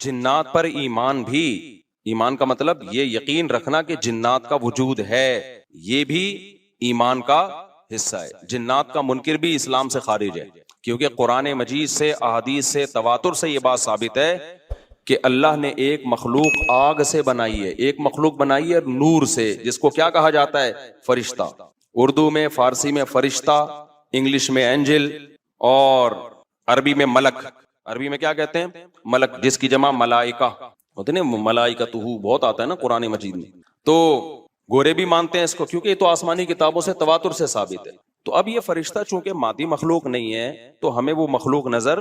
جنات پر ایمان بھی، ایمان کا مطلب یہ یقین رکھنا کہ جنات کا وجود ہے، یہ بھی ایمان کا حصہ ہے۔ جنات کا منکر بھی اسلام سے خارج ہے، کیونکہ قرآن مجید سے، احادیث سے، تواتر سے یہ بات ثابت ہے کہ اللہ نے ایک مخلوق آگ سے بنائی ہے، ایک مخلوق بنائی ہے نور سے، جس کو کیا کہا جاتا ہے؟ فرشتہ۔ اردو میں، فارسی میں فرشتہ، انگلش میں اینجل، اور عربی میں ملک۔ عربی میں کیا کہتے ہیں؟ ملک، جس کی جمع ملائکہ ہوتے ہیں نا، ملائکتہ بہت آتا ہے نا قرآن مجید میں۔ تو گورے بھی مانتے ہیں اس کو، کیونکہ یہ تو آسمانی کتابوں سے، تواتر سے ثابت ہے۔ تو اب یہ فرشتہ چونکہ مادی مخلوق نہیں ہے تو ہمیں وہ مخلوق نظر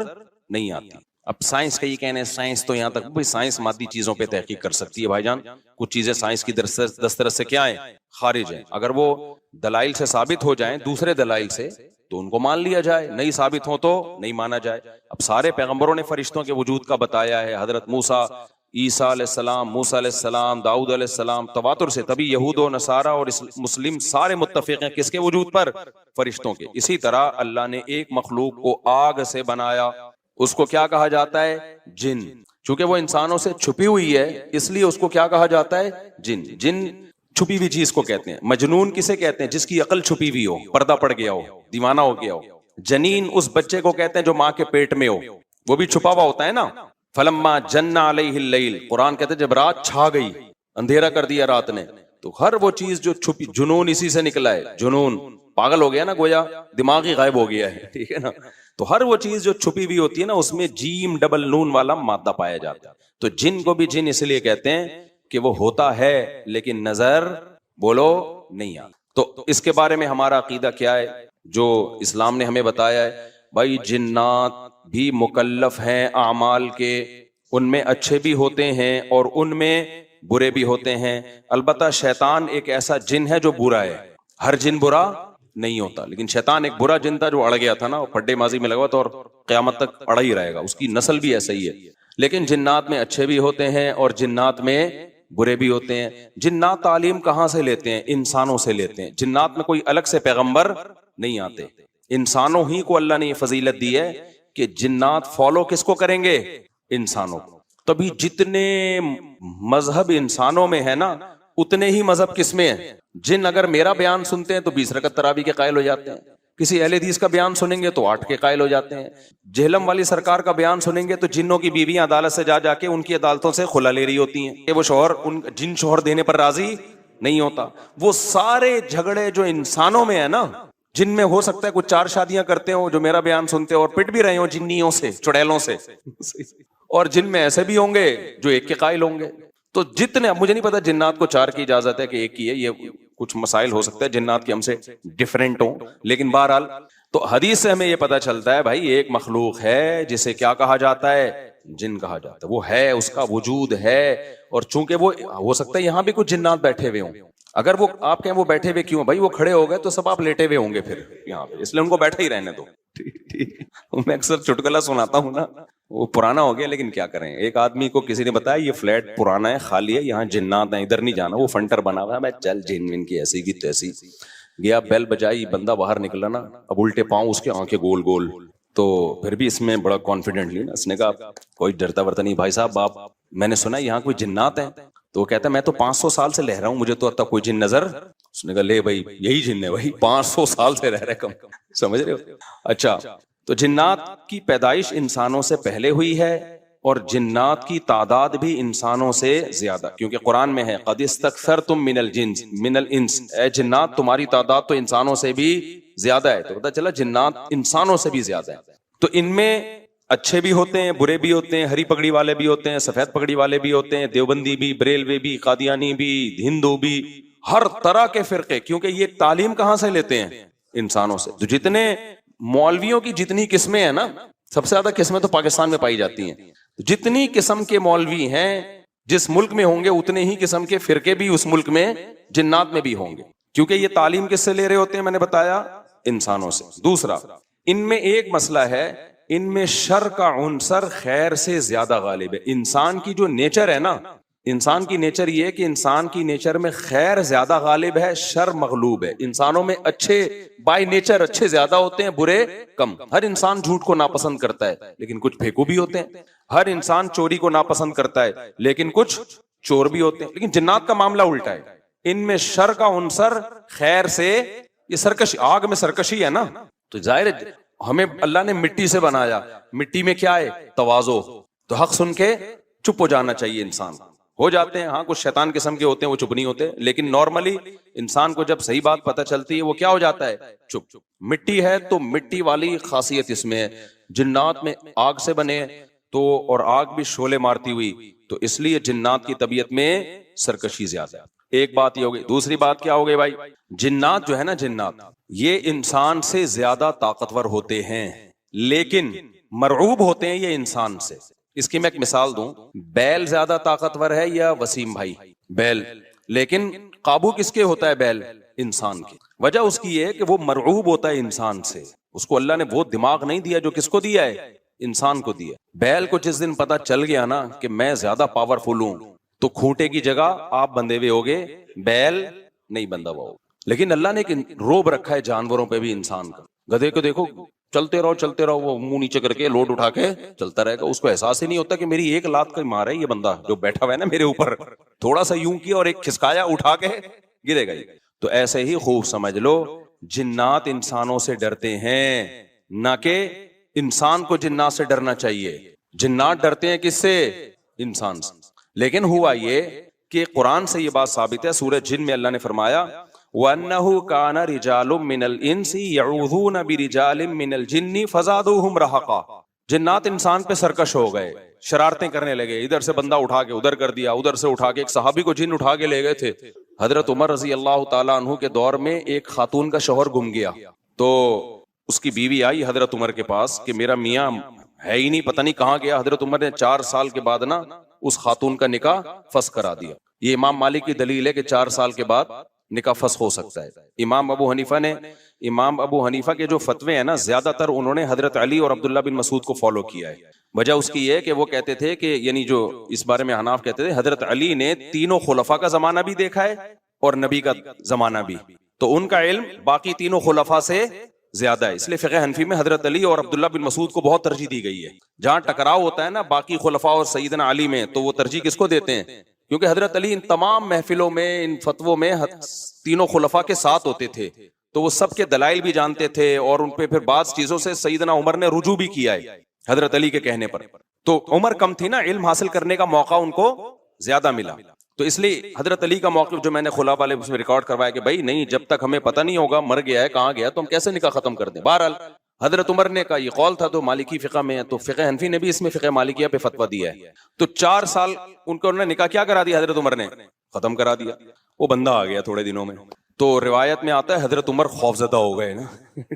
نہیں آتی۔ اب سائنس کا یہ کہنا ہے، سائنس تو یہاں تک، بھئی سائنس مادی چیزوں پہ تحقیق کر سکتی ہے بھائی جان، کچھ چیزیں سائنس کی دسترس سے کیا ہیں؟ خارج ہیں۔ اگر وہ دلائل سے ثابت ہو جائیں، دوسرے دلائل سے، تو ان کو مان لیا جائے، نہیں ثابت ہو تو نہیں مانا جائے۔ اب سارے پیغمبروں نے فرشتوں کے وجود کا بتایا ہے، حضرت موسیٰ، عیسیٰ علیہ السلام، موسیٰ علیہ السلام، داؤد علیہ السلام، تواتر سے، تبھی یہود و نصارہ اور مسلم سارے متفق ہیں کس کے وجود پر؟ فرشتوں کے۔ اسی طرح اللہ نے ایک مخلوق کو آگ سے بنایا، اس کو کیا کہا جاتا ہے؟ جن۔ چونکہ وہ انسانوں سے چھپی ہوئی ہے اس لیے اس کو کیا کہا جاتا ہے؟ جن۔ جن چھپی ہوئی چیز کو کہتے ہیں۔ مجنون کسے کہتے ہیں؟ جس کی عقل چھپی ہوئی ہو، پردہ پڑ گیا ہو، دیوانہ ہو گیا ہو۔ جنین اس بچے کو کہتے ہیں جو ماں کے پیٹ میں ہو، وہ بھی چھپا ہوا ہوتا ہے نا۔ فلما جن علیہ اللیل، قرآن کہتے ہیں جب رات چھا گئی، اندھیرا کر دیا رات نے، تو ہر وہ چیز جو چھپی، جنون اسی سے نکلا ہے۔ جنون پاگل ہو گیا نا، گویا دماغی غائب ہو گیا ہے، ٹھیک ہے نا۔ تو ہر وہ چیز جو چھپی ہوئی ہوتی ہے نا، اس میں جیم ڈبل نون والا مادہ پایا جاتا ہے۔ تو جن کو بھی جن اس لیے کہتے ہیں کہ وہ ہوتا ہے لیکن نظر، بولو، نہیں آتا۔ تو اس کے بارے میں ہمارا عقیدہ کیا ہے جو اسلام نے ہمیں بتایا ہے؟ بھائی جنات بھی مکلف ہیں اعمال کے، ان میں اچھے بھی ہوتے ہیں اور ان میں برے بھی ہوتے ہیں۔ البتہ شیطان ایک ایسا جن ہے جو برا ہے، ہر جن برا نہیں ہوتا، لیکن شیطان ایک برا جن تھا جو اڑ گیا تھا نا، پھڈے ماضی میں لگا تھا اور قیامت تک اڑا ہی رہے گا، اس کی نسل بھی ایسا ہی ہے۔ لیکن جنات میں اچھے بھی ہوتے ہیں اور جنات میں برے بھی ہوتے ہیں۔ جنات تعلیم کہاں سے لیتے ہیں؟ انسانوں سے لیتے ہیں۔ جنات میں کوئی الگ سے پیغمبر نہیں آتے، انسانوں ہی کو اللہ نے یہ فضیلت دی ہے کہ جنات فالو کس کو کریں گے؟ انسانوں کو۔ تبھی جتنے مذہب انسانوں میں ہے نا، اتنے ہی مذہب کس میں ہیں؟ جن اگر میرا بیان سنتے ہیں تو 20 رکعت تراویح کے قائل ہو جاتے ہیں، کسی اہل حدیث کا بیان سنیں گے تو 8 کے قائل ہو جاتے ہیں، جہلم والی سرکار کا بیان سنیں گے تو جنوں کی بیویاں عدالت سے جا کے ان کی عدالتوں سے خلا لے رہی ہوتی ہیں کہ وہ شوہر جن شوہر دینے پر راضی نہیں ہوتا۔ وہ سارے جھگڑے جو انسانوں میں ہے نا، جن میں ہو سکتا ہے کچھ 4 شادیاں کرتے ہوں جو میرا بیان سنتے اور پٹ بھی رہے ہوں جنیوں سے، چڑیلوں سے، اور جن میں ایسے بھی ہوں گے جو 1 کے قائل ہوں گے۔ تو جتنے، اب مجھے نہیں پتا جنات کو 4 کی اجازت ہے کہ 1 کی ہے، یہ کچھ مسائل ہو سکتا ہے جنات کے ہم سے ڈیفرنٹ ہوں، لیکن بہرحال تو حدیث سے ہمیں یہ پتا چلتا ہے بھائی ایک مخلوق ہے جسے کیا کہا جاتا ہے؟ جن کہا جاتا ہے۔ وہ ہے، اس کا وجود ہے، اور چونکہ وہ ہو سکتا ہے یہاں بھی کچھ جنات بیٹھے ہوئے ہوں، اگر وہ آپ کہیں وہ بیٹھے ہوئے کیوں؟ بھائی وہ کھڑے ہو گئے تو سب آپ لیٹے ہوئے ہوں گے پھر یہاں پہ، اس لیے ان کو بیٹھے ہی رہنے دو۔ میں اکثر چٹکلا سناتا ہوں نا، وہ پرانا ہو گیا لیکن کیا کریں، ایک آدمی کو کسی نے بتایا یہ فلیٹ پرانا ہے، خالی ہے، یہاں جنات ہیں، ادھر نہیں جانا، وہ فنٹر بنا ہوا ہے۔ میں چل جن ون کی ایسی کی تیسی گیا، بیل بجائی، بندہ باہر نکلا نا، اب الٹے پاؤں اس کے، آنکھیں گول گول، تو پھر بھی اس میں بڑا کانفیڈنٹلی نا اس نے کہا کوئی ڈرتا ورتا نہیں بھائی صاحب، آپ میں نے سنا یہاں کوئی جنات ہیں؟ تو وہ کہتا ہے میں تو 500 سال سے رہ رہا ہوں، مجھے تو اب تک کوئی جن نظر۔ اس نے کہا لے بھائی یہی جن ہے بھائی، 500 سال سے رہ رہے کم، سمجھ رہے ہو؟ اچھا، تو جنات کی پیدائش انسانوں سے پہلے ہوئی ہے اور جنات کی تعداد بھی انسانوں سے زیادہ، کیونکہ قرآن میں ہے قد استکثرتم من الانس، اے جنات تمہاری تعداد تو انسانوں سے بھی زیادہ ہے۔ تو پتہ چلا جنات انسانوں سے بھی زیادہ ہے۔ تو ان میں اچھے بھی ہوتے ہیں، برے بھی ہوتے ہیں، ہری پگڑی والے بھی ہوتے ہیں، سفید پگڑی والے بھی ہوتے ہیں، دیوبندی بھی، بریلوی بھی، قادیانی بھی، ہندو بھی، ہر طرح کے فرقے، کیونکہ یہ تعلیم کہاں سے لیتے ہیں؟ انسانوں سے۔ تو جتنے مولویوں کی جتنی قسمیں ہیں نا، سب سے زیادہ قسمیں تو پاکستان میں پائی جاتی ہیں، جتنی قسم کے مولوی ہیں جس ملک میں ہوں گے اتنے ہی قسم کے فرقے بھی اس ملک میں جنات میں بھی ہوں گے، کیونکہ یہ تعلیم کس سے لے رہے ہوتے ہیں؟ میں نے بتایا انسانوں سے۔ دوسرا، ان میں ایک مسئلہ ہے، ان میں شر کا عنصر خیر سے زیادہ غالب ہے۔ انسان کی جو نیچر ہے نا، انسان کی نیچر یہ ہے کہ انسان کی نیچر میں خیر زیادہ غالب ہے، شر مغلوب ہے. انسانوں میں اچھے بائی نیچر اچھے زیادہ ہوتے ہیں، برے کم. ہر انسان جھوٹ کو ناپسند کرتا ہے لیکن کچھ پھیکو بھی ہوتے ہیں. ہر انسان چوری کو ناپسند کرتا ہے لیکن کچھ چور بھی ہوتے ہیں. لیکن جنات کا معاملہ الٹا ہے، ان میں شر کا عنصر خیر سے، یہ سرکشی، آگ میں سرکشی ہے نا. تو ظاہر ہے ہمیں اللہ نے مٹی سے بنایا، مٹی میں کیا ہے؟ تواضع. تو حق سن کے چپ ہو جانا چاہیے. انسان ہو جاتے ہیں، ہاں کچھ شیطان قسم کے ہوتے ہیں وہ چپ نہیں ہوتے، لیکن نارملی انسان کو جب صحیح بات پتہ چلتی ہے وہ کیا ہو جاتا ہے؟ چپ. مٹی ہے تو مٹی والی خاصیت اس میں ہے. جنات میں آگ سے بنے تو، اور آگ بھی شعلے مارتی ہوئی، تو اس لیے جنات کی طبیعت میں سرکشی زیادہ ہے. ایک بات یہ ہوگی. دوسری بات کیا ہوگی بھائی؟ جنات جو ہے نا، جنات یہ انسان سے زیادہ طاقتور ہوتے ہیں لیکن مرعوب ہوتے ہیں یہ انسان سے. اس کی میں ایک مثال دوں، بیل زیادہ طاقتور ہے یا وسیم بھائی؟ بیل. لیکن قابو کس کے ہوتا ہے بیل؟ انسان کی. وجہ اس کی یہ ہے کہ وہ مرعوب ہوتا ہے انسان سے. اس کو اللہ نے وہ دماغ نہیں دیا جو کس کو دیا ہے؟ انسان کو دیا. بیل کو جس دن پتا چل گیا نا کہ میں زیادہ پاورفل ہوں، تو کھوٹے کی جگہ آپ بندھے ہوئے ہوگے، بیل نہیں بندھا ہوا ہوگا. لیکن اللہ نے ایک روب رکھا ہے جانوروں پہ بھی انسان کا. گدھے کو دیکھو چلتے رہو، وہ منہ نیچے کر کے لوڈ اٹھا کے چلتا رہے گا. اس کو احساس ہی نہیں ہوتا کہ میری ایک لات کا مار ہے یہ بندہ جو بیٹھا ہوا ہے نا میرے اوپر، تھوڑا سا یوں کیا اور ایک کھسکایا، اٹھا کے گرے گا. تو ایسے ہی خوب سمجھ لو، جنات انسانوں سے ڈرتے ہیں، نہ کہ انسان کو جنات سے ڈرنا چاہیے. جنات ڈرتے ہیں کس سے؟ انسان سے. لیکن ہوا یہ کہ قرآن سے یہ بات ثابت ہے. سورہ جن میں اللہ نے فرمایا وَأَنَّهُ كَانَ رِجَالٌ مِّنَ الْإِنسِ يَعُوذُونَ بِرِجَالٍ مِّنَ الْجِنِّ فَزَادُوهُمْ رَهَقًا. جنات انسان پہ سرکش ہو گئے، شرارتیں کرنے لگے. ادھر سے بندہ اٹھا کے ادھر کر دیا، ادھر سے اٹھا کے. ایک صحابی کو جن اٹھا کے لے گئے تھے. حضرت عمر رضی اللہ تعالیٰ عنہ کے دور میں ایک خاتون کا شوہر گم گیا، تو اس کی بیوی آئی حضرت عمر کے پاس کہ میرا میاں ہے ہی نہیں، پتہ نہیں کہاں گیا. حضرت عمر نے 4 سال کے بعد نا اس خاتون کا نکاح فسخ کرا دیا. یہ امام مالک کی دلیل ہے کہ 4 سال کے بعد نکاح فسخ ہو سکتا ہے. امام ابو حنیفہ کے جو فتوے ہیں نا، زیادہ تر انہوں نے حضرت علی اور عبداللہ بن مسعود کو فالو کیا ہے. وجہ اس کی یہ کہ وہ کہتے تھے کہ، یعنی جو اس بارے میں حناف کہتے تھے، حضرت علی نے تینوں خلفاء کا زمانہ بھی دیکھا ہے اور نبی کا زمانہ بھی، تو ان کا علم باقی تینوں خلفاء سے زیادہ ہے. اس لیے فقہ حنفی میں حضرت علی اور عبداللہ بن مسعود کو بہت ترجیح دی گئی ہے. جہاں ٹکراؤ ہوتا ہے نا باقی خلفاء اور سیدنا علی میں، تو وہ ترجیح کس کو دیتے ہیں؟ کیونکہ حضرت علی ان تمام محفلوں میں، ان فتووں میں تینوں خلفاء کے ساتھ ہوتے تھے، تو وہ سب کے دلائل بھی جانتے تھے، اور ان پہ پھر بعض چیزوں سے سیدنا عمر نے رجوع بھی کیا ہے حضرت علی کے کہنے پر. تو عمر کم تھی نا، علم حاصل کرنے کا موقع ان کو زیادہ ملا. تو اس لیے حضرت علی کا موقف جو میں نے خلا والے اس میں ریکارڈ کروایا کہ بھائی نہیں، جب تک ہمیں پتہ نہیں ہوگا مر گیا ہے کہاں گیا تو ہم کیسے نکاح ختم کر دیں. بہرحال حضرت عمر نے کا یہ قول تھا، تو مالکی فقہ میں ہے، تو فقہ حنفی نے بھی اس میں فقہ مالکیہ پہ فتویٰ دیا ہے. تو 4 سال ان کو انہوں نے نکاح کیا کرا دیا، حضرت عمر نے ختم کرا دیا. وہ بندہ آ گیا تھوڑے دنوں میں. تو روایت میں آتا ہے حضرت عمر خوفزدہ ہو گئے نا.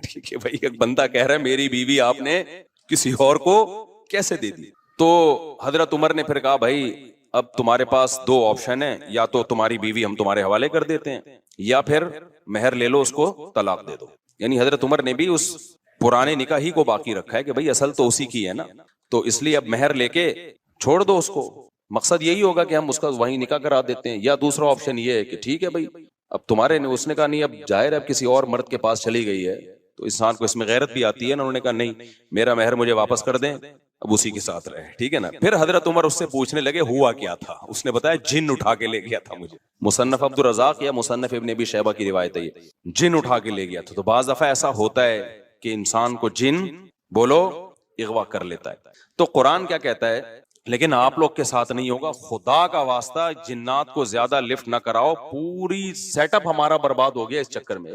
ٹھیک ہے بھائی، ایک بندہ کہہ رہا ہے میری بیوی آپ نے کسی اور کو کیسے دے دی. تو حضرت عمر نے پھر کہا بھائی اب تمہارے پاس 2 آپشن ہیں، یا تو تمہاری بیوی ہم تمہارے حوالے کر دیتے ہیں، یا پھر مہر لے لو، اس کو طلاق دے دو. یعنی حضرت عمر نے بھی اس پرانے نکاح ہی کو باقی رکھا ہے کہ بھئی اصل تو اسی کی ہے نا، تو اس لیے اب مہر لے کے چھوڑ دو اس کو. مقصد یہی ہوگا کہ ہم اس کا وہیں نکاح کرا دیتے ہیں. یا دوسرا آپشن یہ ہے کہ ٹھیک ہے بھئی اب تمہارے نے، اس نے کہا نہیں اب ظاہر ہے اب کسی اور مرد کے پاس چلی گئی ہے تو انسان کو اس میں غیرت بھی آتی ہے نا. انہوں نے کہا نہیں، میرا مہر مجھے واپس کر دیں، اب اسی کے ساتھ رہے. ٹھیک ہے نا. پھر حضرت عمر اس سے پوچھنے لگے ہوا کیا تھا. اس نے بتایا جن اٹھا کے لے گیا تھا مجھے. مصنف عبد الرزاق یا مصنف ابن ابی شیبہ کی روایت ہے، یہ جن اٹھا کے لے گیا تھا. تو بعض دفعہ ایسا ہوتا ہے کہ انسان کو جن بولو اغوا کر لیتا ہے. تو قرآن کیا کہتا ہے، لیکن آپ لوگ کے ساتھ نہیں ہوگا. خدا کا واسطہ جنات کو زیادہ لفٹ نہ کراؤ. پوری سیٹ اپ ہمارا برباد ہو گیا اس چکر میں.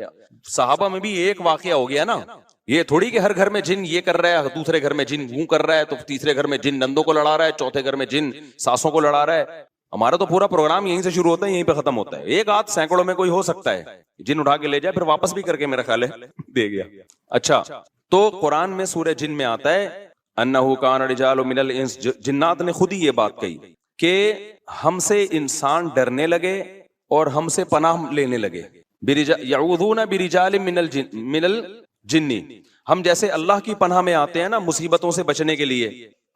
صحابہ میں بھی ایک واقعہ ہو گیا نا. یہ تھوڑی کہ ہر گھر میں جن یہ کر رہا ہے، دوسرے گھر میں جن وہ کر رہا ہے، تو تیسرے گھر میں جن نندوں کو لڑا رہا ہے، چوتھے گھر میں جن ساسوں کو لڑا رہا ہے. ہمارا تو پورا پروگرام یہیں سے شروع ہوتا ہے، یہیں پہ ختم ہوتا ہے. ایک آدھ سینکڑوں میں کوئی ہو سکتا ہے جن اٹھا کے لے جائے، پھر واپس بھی کر کے میرا خیال ہے دے گیا. اچھا، تو قرآن میں سورہ جن میں آتا ہے انہو کان رجال من الانس، جنات نے خود ہی یہ بات کہی کہ ہم سے انسان ڈرنے لگے اور ہم سے پناہ لینے لگے. یعوذون برجال من الجن، ہم جیسے اللہ کی پناہ میں آتے ہیں نا مصیبتوں سے بچنے کے لیے،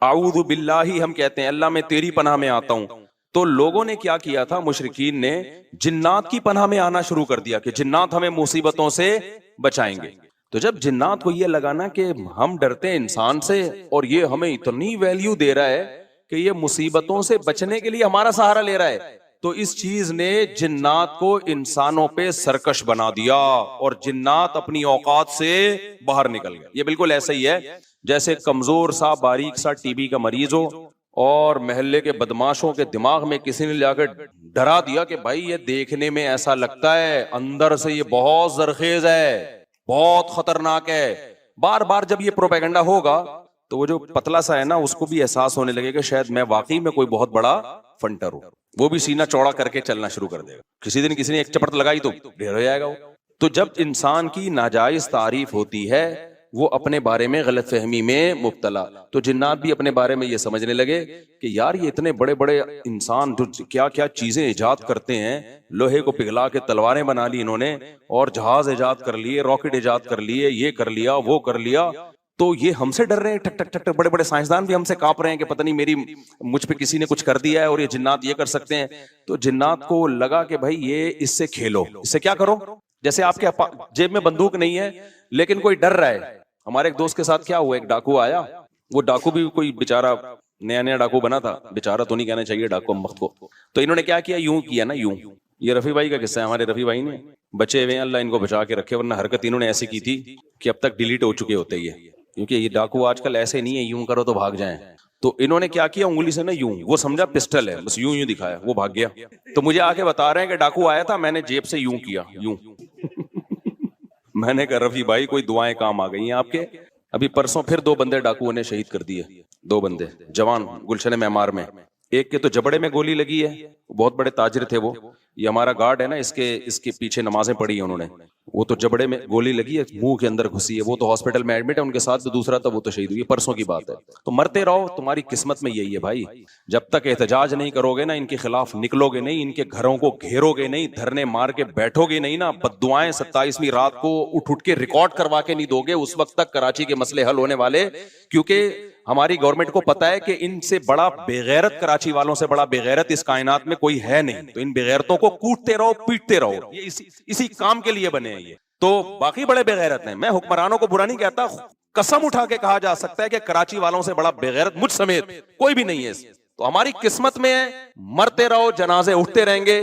اعوذ باللہ ہم کہتے ہیں اللہ میں تیری پناہ میں آتا ہوں. تو لوگوں نے کیا کیا تھا, مشرکین نے جنات کی پناہ میں آنا شروع کر دیا کہ جنات ہمیں مصیبتوں سے بچائیں گے. تو جب جنات کو یہ لگانا کہ ہم ڈرتے ہیں انسان سے اور یہ ہمیں اتنی ویلیو دے رہا ہے کہ یہ مصیبتوں سے بچنے کے لیے ہمارا سہارا لے رہا ہے, تو اس چیز نے جنات کو انسانوں پہ سرکش بنا دیا اور جنات اپنی اوقات سے باہر نکل گئے. یہ بالکل ایسا ہی ہے جیسے کمزور سا باریک سا ٹی بی کا مریض ہو اور محلے کے بدماشوں کے دماغ میں کسی نے لا کر ڈرا دیا کہ بھائی یہ دیکھنے میں ایسا لگتا ہے, اندر سے یہ بہت زرخیز ہے, بہت خطرناک ہے. بار بار جب یہ پروپیگنڈا ہوگا تو وہ جو پتلا سا ہے نا, اس کو بھی احساس ہونے لگے کہ شاید میں واقعی میں کوئی بہت بڑا فنٹر ہوں. وہ بھی سینہ چوڑا کر کے چلنا شروع کر دے گا. کسی دن کسی نے ایک چپٹ لگائی تو ڈھیر ہو جائے گا وہ. تو جب انسان کی ناجائز تعریف ہوتی ہے وہ اپنے بارے میں غلط فہمی میں مبتلا, تو جنات بھی اپنے بارے میں یہ سمجھنے لگے کہ یار یہ اتنے بڑے بڑے انسان جو کیا کیا چیزیں ایجاد کرتے ہیں, لوہے کو پگھلا کے تلواریں بنا لی انہوں نے, اور جہاز ایجاد کر لیے, راکٹ ایجاد کر لیے, یہ کر لیا وہ کر لیا, تو یہ ہم سے ڈر رہے ہیں. ٹک ٹک ٹک ٹک بڑے بڑے سائنسدان بھی ہم سے کانپ رہے ہیں کہ پتہ نہیں مجھ پہ کسی نے کچھ کر دیا ہے اور یہ جنات یہ کر سکتے ہیں. تو جنات کو لگا کہ بھائی یہ اس سے کھیلو, اس سے کیا کرو, جیسے آپ کے جیب میں بندوق نہیں ہے لیکن کوئی ڈر رہا ہے. ہمارے ایک دوست کے ساتھ کیا ہوا, ایک ڈاکو آیا, وہ ڈاکو بھی کوئی بےچارا نیا نیا ڈاکو بنا تھا, بےچارا تو نہیں کہنا چاہیے ڈاکو وقت کو. تو انہوں نے کیا کیا, یوں کیا نا, یوں. یہ رفیع بھائی کا قصہ ہے, ہمارے رفیع بھائی نے بچے ہوئے ہیں, اللہ ان کو بچا کے رکھے, ورنہ حرکت انہوں نے ایسی کی تھی کہ اب تک ڈیلیٹ ہو چکے ہوتے یہ, کیونکہ یہ ڈاکو آج کل ایسے نہیں ہے یوں کرو تو بھاگ جائیں. تو انہوں نے کیا کیا, انگلی سے نا یوں, وہ سمجھا پسٹل ہے, بس یوں یوں دکھایا, وہ بھاگ گیا. تو مجھے آ کے بتا رہے ہیں کہ ڈاکو آیا تھا, میں نے جیب سے یوں کیا, یوں. میں نے کہا رفیع بھائی کوئی دعائیں کام آ گئی ہیں آپ کے. ابھی پرسوں پھر 2 بندے ڈاکوؤں نے شہید کر دیے, 2 بندے جوان گلشن معمار میں. ایک کے تو جبڑے میں گولی لگی ہے, بہت بڑے تاجر تھے وہ, یہ ہمارا گارڈ ہے نا, اس کے پیچھے نمازیں پڑھی ہیں انہوں نے, وہ تو جبڑے میں گولی لگی ہے, منہ کے اندر گھسی ہے, وہ تو ہاسپٹل میں ایڈمٹ ہے, ان کے ساتھ جو دوسرا تھا وہ تو شہید ہوئی, پرسوں کی بات ہے. تو مرتے رہو, تمہاری قسمت میں یہی ہے بھائی. جب تک احتجاج نہیں کرو گے نا, ان کے خلاف نکلو گے نہیں, ان کے گھروں کو گھیرو گے نہیں, دھرنے مار کے بیٹھو گے نہیں نا, بددعائیں 27ویں رات کو اٹھ کے ریکارڈ کروا کے نہیں دو گے, اس وقت تک کراچی کے مسئلے حل ہونے والے. کیونکہ ہماری گورنمنٹ کو پتا ہے کہ ان سے بڑا بےغیرت, کراچی والوں سے بڑا بےغیرت اس کائنات میں کوئی ہے نہیں. تو ان بےغیرتوں کو کوٹتے رہو, پیٹتے رہو, یہ اسی کام کے لیے بنے ہیں یہ. تو باقی بڑے بےغیرت ہیں, میں حکمرانوں کو برا نہیں کہتا, قسم اٹھا کے کہا جا سکتا ہے کہ کراچی والوں سے بڑا بےغیرت مجھ سمیت کوئی بھی نہیں ہے. تو ہماری قسمت میں ہے, مرتے رہو, جنازے اٹھتے رہیں گے.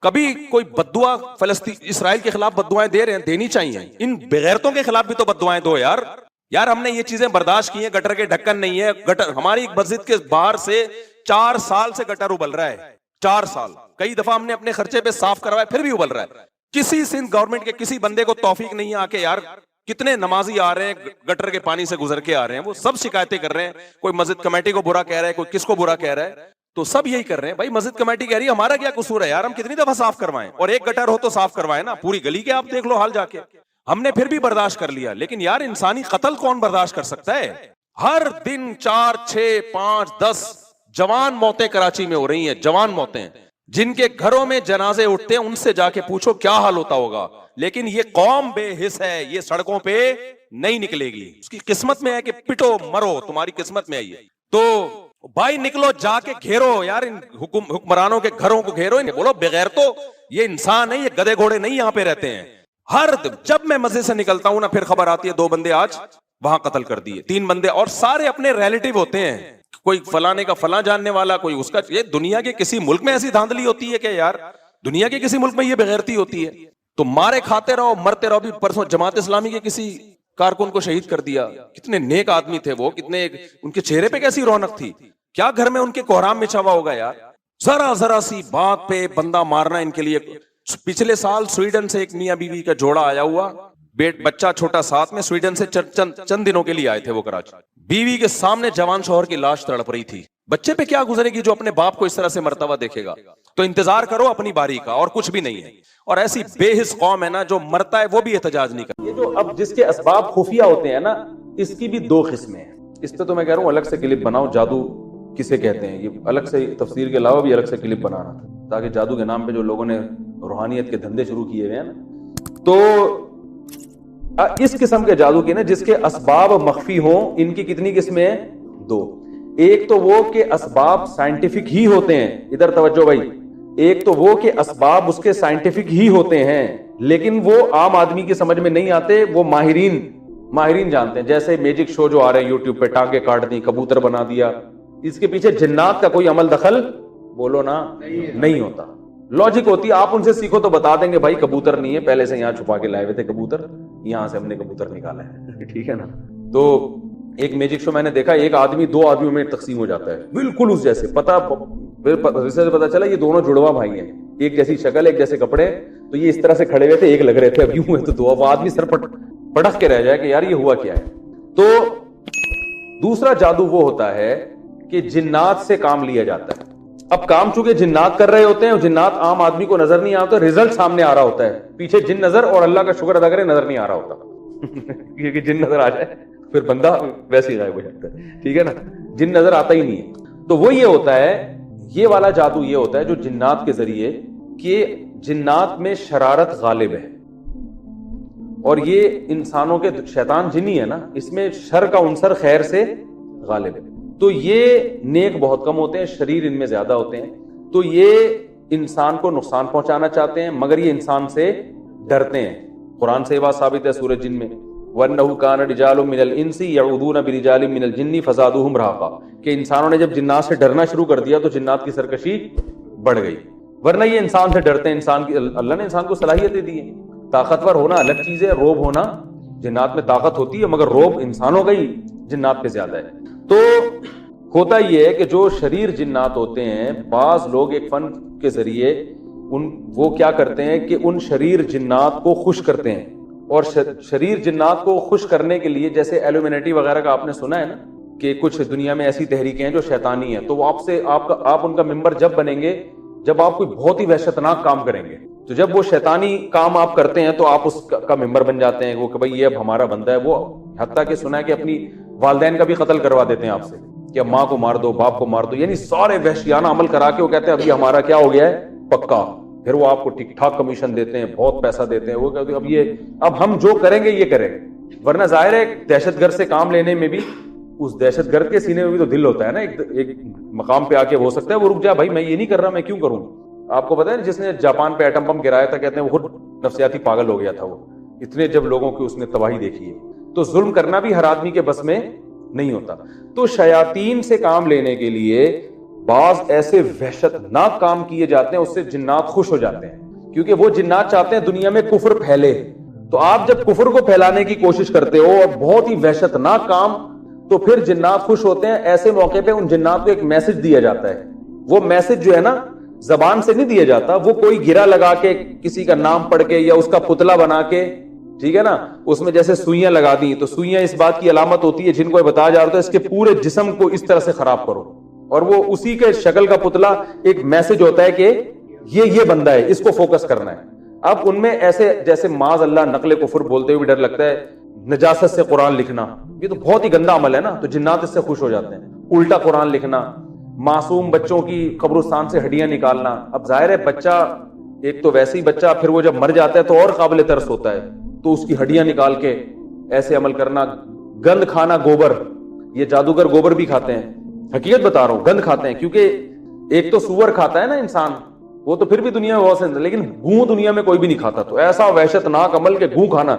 کبھی کوئی بددعا فلسطین اسرائیل کے خلاف بددعائیں دے رہے ہیں, دینی چاہیے. ان بےغیرتوں کے خلاف بھی تو بددعائیں دو یار. یار ہم نے یہ چیزیں برداشت کی ہیں, گٹر کے ڈھکن نہیں ہے, گٹر ہماری مسجد کے باہر سے 4 سال سے گٹر ابل رہا ہے, 4 سال. کئی دفعہ ہم نے اپنے خرچے پہ صاف کروایا, پھر بھی ابل رہا ہے. کسی سندھ گورنمنٹ کے کسی بندے کو توفیق نہیں آ کے, یار کتنے نمازی آ رہے ہیں گٹر کے پانی سے گزر کے آ رہے ہیں, وہ سب شکایتیں کر رہے ہیں. کوئی مسجد کمیٹی کو برا کہہ رہا ہے, کوئی کس کو برا کہہ رہا ہے, تو سب یہی کر رہے ہیں. بھائی مسجد کمیٹی کہہ رہی ہے ہمارا کیا قصور ہے یار, ہم کتنی دفعہ صاف کروائیں, اور ایک گٹر ہو تو صاف کروائیں نا, پوری گلی کے آپ دیکھ لو حال جا کے. ہم نے پھر بھی برداشت کر لیا, لیکن یار انسانی قتل کون برداشت کر سکتا ہے. ہر دن 4 6 5 10 جوان موتیں کراچی میں ہو رہی ہیں, جوان موتیں. جن کے گھروں میں جنازے اٹھتے ہیں ان سے جا کے پوچھو کیا حال ہوتا ہوگا. لیکن یہ قوم بے حس ہے, یہ سڑکوں پہ نہیں نکلے گی. اس کی قسمت میں ہے کہ پٹو مرو, تمہاری قسمت میں ہے یہ. تو بھائی نکلو, جا کے گھیرو یار, ان حکمرانوں کے گھروں کو گھیرو, انہیں بولو بغیرتو یہ انسان ہے, یہ گدے گھوڑے نہیں یہاں پہ رہتے ہیں. جب میں مسجد سے نکلتا ہوں نا, پھر خبر آتی ہے 2 بندے آج وہاں قتل کر دیے, 3 بندے, اور سارے اپنے ریلیٹیو ہوتے ہیں. کوئی فلانے کا فلاں جاننے والا, کوئی اس کا. یہ دنیا کے کسی ملک میں ایسی دھاندلی ہوتی ہے کہ یار, دنیا کے کسی ملک میں یہ بغیرتی ہوتی ہے. تو مارے کھاتے رہو, مرتے رہو. بھی پرسوں جماعت اسلامی کے کسی کارکن کو شہید کر دیا. کتنے نیک آدمی تھے وہ, کتنے ان کے چہرے پہ کیسی رونق تھی. کیا گھر میں ان کے کوہرام مچا ہوا ہوگا یار. ذرا سی بات پہ بندہ مارنا ان کے لیے. پچھلے سال سویڈن سے ایک میاں بیوی کا جوڑا آیا ہوا, بچہ چھوٹا ساتھ میں, سویڈن سے چند دنوں کے لیے آئے تھے وہ کراچی. بیوی کے سامنے جوان شوہر کی لاش تڑپ رہی تھی. بچے پہ کیا گزرے گی جو اپنے باپ کو اس طرح سے مرتبہ دیکھے گا. تو انتظار کرو اپنی باری کا, اور کچھ بھی نہیں ہے. اور ایسی بے حس قوم ہے نا, جو مرتا ہے وہ بھی احتجاج نہیں کرتا. یہ جو اب جس کے اسباب خفیہ ہوتے ہیں نا, اس کی بھی 2 قسمیں ہیں. اس پہ تو میں کہہ رہا ہوں الگ سے کلپ بناؤ, جادو کسے کہتے ہیں, یہ الگ سے تفسیر کے علاوہ بھی الگ سے کلپ بنانا, تاکہ جادو کے نام پہ جو لوگوں نے روحانیت کے دھندے شروع کیے ہوئے ہیں نا, تو اس قسم کے جادو کے نا جس کے اسباب مخفی ہوں, ان کی کتنی قسمیں ہیں؟ 2. ایک تو وہ کہ اسباب سائنٹیفک ہی ہوتے ہیں, ادھر توجہ بھائی, ایک تو وہ کہ اسباب اس کے سائنٹیفک ہی ہوتے ہیں لیکن وہ عام آدمی کی سمجھ میں نہیں آتے, وہ ماہرین جانتے ہیں. جیسے میجک شو جو آ رہے ہیں یوٹیوب پہ, ٹانگیں کاٹ دی, کبوتر بنا دیا, اس کے پیچھے جنات کا کوئی عمل دخل بولو نا نہیں ہوتا. لاجک ہوتی ہے, آپ ان سے سیکھو تو بتا دیں گے بھائی کبوتر نہیں ہے, پہلے سے یہاں چھپا کے لائے ہوئے تھے کبوتر, یہاں سے ہم نے کبوتر نکالا ہے. ٹھیک ہے نا. تو ایک میجک شو میں نے دیکھا, ایک آدمی 2 آدمیوں میں تقسیم ہو جاتا ہے بالکل اس جیسے, پتا چلا یہ دونوں جڑواں بھائی ہیں, ایک جیسی شکل ایک جیسے کپڑے, تو یہ اس طرح سے کھڑے ہوئے تھے, ایک لگ رہے تھے, اب یوں ہوئے تو 2, وہ آدمی سر پٹک کے رہ جائے کہ یار یہ ہوا کیا ہے. تو دوسرا جادو وہ ہوتا ہے کہ جنات سے کام لیا جاتا ہے. اب کام چونکہ جنات کر رہے ہوتے ہیں, اور جنات عام آدمی کو نظر نہیں آتا, رزلٹ سامنے آ رہا ہوتا ہے, پیچھے جن نظر اور اللہ کا شکر ادا کرے نظر نہیں آ رہا ہوتا کیونکہ جن نظر آ جائے پھر بندہ ویسے ہی غائب ہو جاتا ہے. ٹھیک ہے نا, جن نظر آتا ہی نہیں ہے. تو وہ یہ ہوتا ہے, یہ والا جادو یہ ہوتا ہے جو جنات کے ذریعے, کہ جنات میں شرارت غالب ہے, اور یہ انسانوں کے شیطان جنی ہے نا, اس میں شر کا عنصر خیر سے غالب ہے. تو یہ نیک بہت کم ہوتے ہیں, شریر ان میں زیادہ ہوتے ہیں. تو یہ انسان کو نقصان پہنچانا چاہتے ہیں مگر یہ انسان سے ڈرتے ہیں. قرآن سے یہ بات ثابت ہے سورۃ جن میں, وَأَنَّهُ كَانَ رِجَالٌ مِّنَ الْإِنسِ يَعُوذُونَ بِرِجَالٍ مِّنَ الْجِنِّ فَزَادُوهُمْ رَهَقًا, کہ انسانوں نے جب جنات سے ڈرنا شروع کر دیا تو جنات کی سرکشی بڑھ گئی. ورنہ یہ انسان سے ڈرتے ہیں, انسان کی اللہ نے انسان کو صلاحیتیں دی ہیں. طاقتور ہونا الگ چیز ہے, روب ہونا, جنات میں طاقت ہوتی ہے مگر روب انسانوں کا ہی جنات پہ زیادہ ہے. تو ہوتا یہ ہے کہ جو شریر جنات ہوتے ہیں, بعض لوگ ایک فن کے ذریعے وہ کیا کرتے ہیں کہ ان شریر جنات کو خوش کرتے ہیں, اور شریر جنات کو خوش کرنے کے لیے, جیسے ایلومینٹی وغیرہ کا آپ نے سنا ہے نا, کہ کچھ دنیا میں ایسی تحریکیں ہیں جو شیطانی ہیں, تو وہ آپ ان کا ممبر جب بنیں گے جب آپ کوئی بہت ہی وحشتناک کام کریں گے. تو جب وہ شیطانی کام آپ کرتے ہیں تو آپ اس کا ممبر بن جاتے ہیں, وہ کہ بھائی یہ اب ہمارا بندہ ہے. وہ حتیٰ کہ سنا ہے کہ اپنی والدین کا بھی قتل کروا دیتے ہیں آپ سے, کہ اب ماں کو مار دو, باپ کو مار دو, یعنی سارے وحشیانہ عمل کرا کے وہ کہتے ہیں اب یہ ہمارا کیا ہو گیا ہے پکا. پھر وہ آپ کو ٹھیک ٹھاک کمیشن دیتے ہیں, بہت پیسہ دیتے ہیں. وہ کہتے ہیں اب ہم جو کریں گے یہ کریں گے. ورنہ ظاہر ہے دہشت گرد سے کام لینے میں بھی, اس دہشت گرد کے سینے میں بھی تو دل ہوتا ہے نا, ایک مقام پہ آ کے ہو سکتا ہے وہ رک جائے, بھائی میں یہ نہیں کر رہا, میں کیوں کروں. آپ کو پتا ہے جس نے جاپان پہ ایٹم بم گرایا تھا, کہتے ہیں وہ خود نفسیاتی پاگل ہو گیا تھا, وہ اتنے جب لوگوں کی اس نے تباہی دیکھی ہے. تو ظلم کرنا بھی ہر آدمی کے بس میں نہیں ہوتا. تو شیاطین سے کام لینے کے لیے بعض ایسے وحشتناک کام کیے جاتے ہیں, اس سے جنات خوش ہو جاتے ہیں, کیونکہ وہ جنات چاہتے ہیں دنیا میں کفر پھیلے. تو آپ جب کفر کو پھیلانے کی کوشش کرتے ہو اور بہت ہی وحشتناک کام, تو پھر جنات خوش ہوتے ہیں. ایسے موقع پہ ان جنات کو ایک میسج دیا جاتا ہے. وہ میسج جو ہے نا زبان سے نہیں دیا جاتا, وہ کوئی گرا لگا کے, کسی کا نام پڑھ کے, یا اس کا پتلا بنا کے, ٹھیک ہے نا, اس میں جیسے سوئیاں لگا دی, تو سوئیاں اس بات کی علامت ہوتی ہے جن کو بتایا جا رہا ہے اس کے پورے جسم کو اس طرح سے خراب کرو, اور وہ اسی کے شکل کا پتلا ایک میسج ہوتا ہے کہ یہ بندہ ہے, اس کو فوکس کرنا ہے. اب ان میں ایسے جیسے معاذ اللہ نقل کفر بولتے ہوئے بھی ڈر لگتا ہے, نجاست سے قرآن لکھنا, یہ تو بہت ہی گندا عمل ہے نا, تو جنات اس سے خوش ہو جاتے ہیں. الٹا قرآن لکھنا, معصوم بچوں کی قبرستان سے ہڈیاں نکالنا. اب ظاہر ہے بچہ ایک تو ویسے ہی بچہ, پھر وہ جب مر جاتا ہے تو اور قابل ترس ہوتا ہے, تو اس کی ہڈیاں نکال کے ایسے عمل کرنا. گند کھانا, گوبر, یہ جادوگر گوبر بھی کھاتے ہیں, حقیقت بتا رہا ہوں, گند کھاتے ہیں. کیونکہ ایک تو سور کھاتا ہے نا انسان, وہ تو پھر بھی دنیا میں بہت سے, لیکن گوں دنیا میں کوئی بھی نہیں کھاتا. تو ایسا وحشتناک عمل کہ گوں کھانا.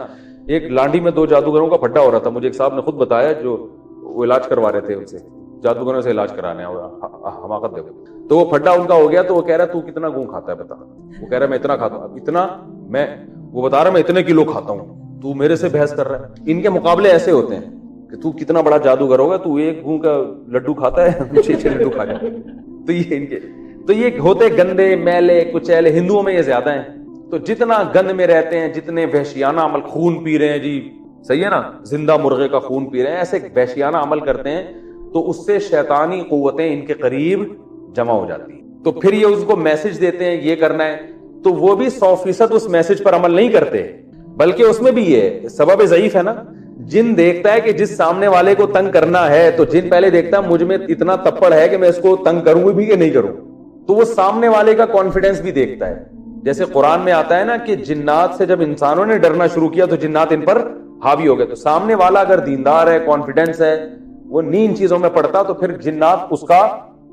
ایک لانڈی میں 2 جادوگروں کا پھڈا ہو رہا تھا, مجھے ایک صاحب نے خود بتایا, جو وہ علاج کروا رہے تھے ان سے, جادوگروں سے علاج کرانے, حماقت دیکھو. تو وہ پھڈا ان کا ہو گیا, تو وہ کہہ رہا تو کتنا گوں کھاتا ہے بتا. وہ کہہ رہا میں اتنا کھاتا ہوں, اتنا میں, وہ بتا رہا میں اتنے کلو کھاتا ہوں, تو میرے سے بحث کر رہا ہے. ان کے مقابلے ایسے ہوتے ہیں کہ تو کتنا بڑا جادوگر ہوگا, تو ایک گوں کا لڈو کھاتا ہے, 6 لڈو کھا جاتا ہے. تو یہ ان کے, تو یہ ہوتے گندے, میلے, کچیلے. ہندوؤں میں یہ زیادہ ہیں. تو جتنا گند میں رہتے ہیں, جتنے وحشیانہ عمل, خون پی رہے ہیں جی, صحیح ہے نا, زندہ مرغے کا خون پی رہے ہیں, ایسے وحشیانہ عمل کرتے ہیں, تو اس سے شیطانی قوتیں ان کے قریب جمع ہو جاتی ہیں. تو پھر یہ اس کو میسج دیتے ہیں یہ کرنا ہے, تو وہ بھی 100% اس میسج پر عمل نہیں کرتے, بلکہ اس میں بھی یہ سبب ضعیف ہے نا. جن دیکھتا ہے کہ جس سامنے والے کو تنگ کرنا ہے, تو جن پہلے دیکھتا ہے مجھ میں اتنا تپڑ ہے کہ میں اس کو تنگ کروں بھی کہ نہیں کروں, تو وہ سامنے والے کا کانفیڈنس بھی دیکھتا ہے. جیسے قرآن میں آتا ہے نا کہ جنات سے جب انسانوں نے ڈرنا شروع کیا تو جنات ان پر حاوی ہو گئے. تو سامنے والا اگر دیندار ہے, کانفیڈنس ہے, وہ نہیں ان چیزوں میں پڑتا تو پھر جنات اس کا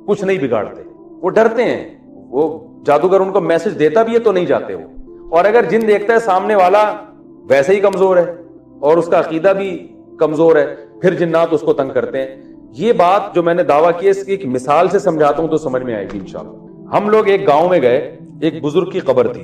کچھ نہیں بگاڑتے. وہ ڈرتے ہیں, وہ جادوگر ان کو میسج دیتا بھی ہے تو نہیں جاتے وہ. اور اگر جن دیکھتا ہے سامنے والا ویسے ہی کمزور ہے اور اس کا عقیدہ بھی کمزور ہے, پھر جنات اس کو تنگ کرتے ہیں. یہ بات جو میں نے دعویٰ کی ہے اس کی ایک مثال سے سمجھاتا ہوں تو سمجھ میں آئے گی انشاءاللہ. ہم لوگ ایک گاؤں میں گئے, ایک بزرگ کی قبر تھی,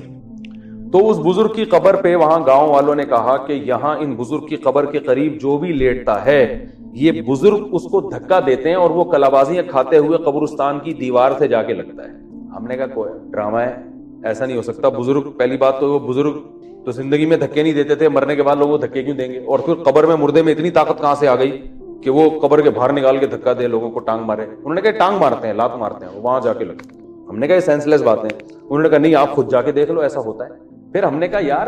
تو اس بزرگ کی قبر پہ وہاں گاؤں والوں نے کہا کہ یہاں ان بزرگ کی قبر کے قریب جو بھی لیٹتا ہے یہ بزرگ اس کو دھکا دیتے ہیں اور وہ کلابازیاں کھاتے ہوئے قبرستان کی دیوار سے جا کے لگتا ہے. ہم نے کہا کوئی ڈرامہ ہے, ایسا نہیں ہو سکتا. بزرگ, پہلی بات تو وہ بزرگ تو زندگی میں دھکے نہیں دیتے تھے, مرنے کے بعد لوگ وہ دھکے کیوں دیں گے؟ اور پھر قبر میں مردے میں اتنی طاقت کہاں سے آ گئی کہ وہ قبر کے باہر نکال کے دھکا دے, لوگوں کو ٹانگ مارے. انہوں نے کہا ٹانگ مارتے ہیں, لات مارتے ہیں, وہاں جا کے لگتے. ہم نے کہا یہ سینس لیس باتیں. انہوں نے کہا نہیں آپ خود جا کے دیکھ لو ایسا ہوتا ہے. پھر ہم نے کہا یار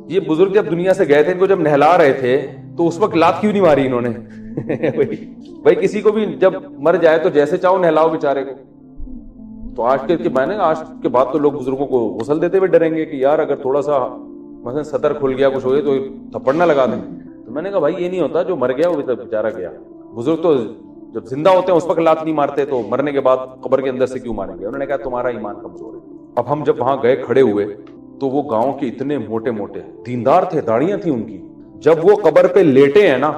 یہ بزرگ جب دنیا سے گئے تھے, ان کو جب نہلا رہے تھے تو اس وقت لات کیوں نہیں ماری انہوں نے؟ بھائی کسی کو بھی جب مر جائے تو جیسے چاہو نہلاؤ بیچارے کو. تو آج کے میں نے آج کے بعد تو لوگ بزرگوں کو غسل دیتے ہوئے ڈریں گے کہ یار اگر تھوڑا سا مثلا صدر کھل گیا کچھ ہوئے تو تھپڑ نہ لگا دیں. تو میں نے کہا بھائی یہ نہیں ہوتا, جو مر گیا وہ تو بیچارہ گیا. بزرگ تو جب زندہ ہوتے ہیں اس وقت لات نہیں مارتے, تو مرنے کے بعد قبر کے اندر سے کیوں ماریں گے؟ انہوں نے کہا تمہارا ایمان کمزور ہے. اب ہم جب وہاں گئے کھڑے ہوئے تو وہ گاؤں کے اتنے موٹے موٹے دیندار تھے, داڑیاں تھیں ان کی. جب وہ قبر پہ لیٹے ہیں نا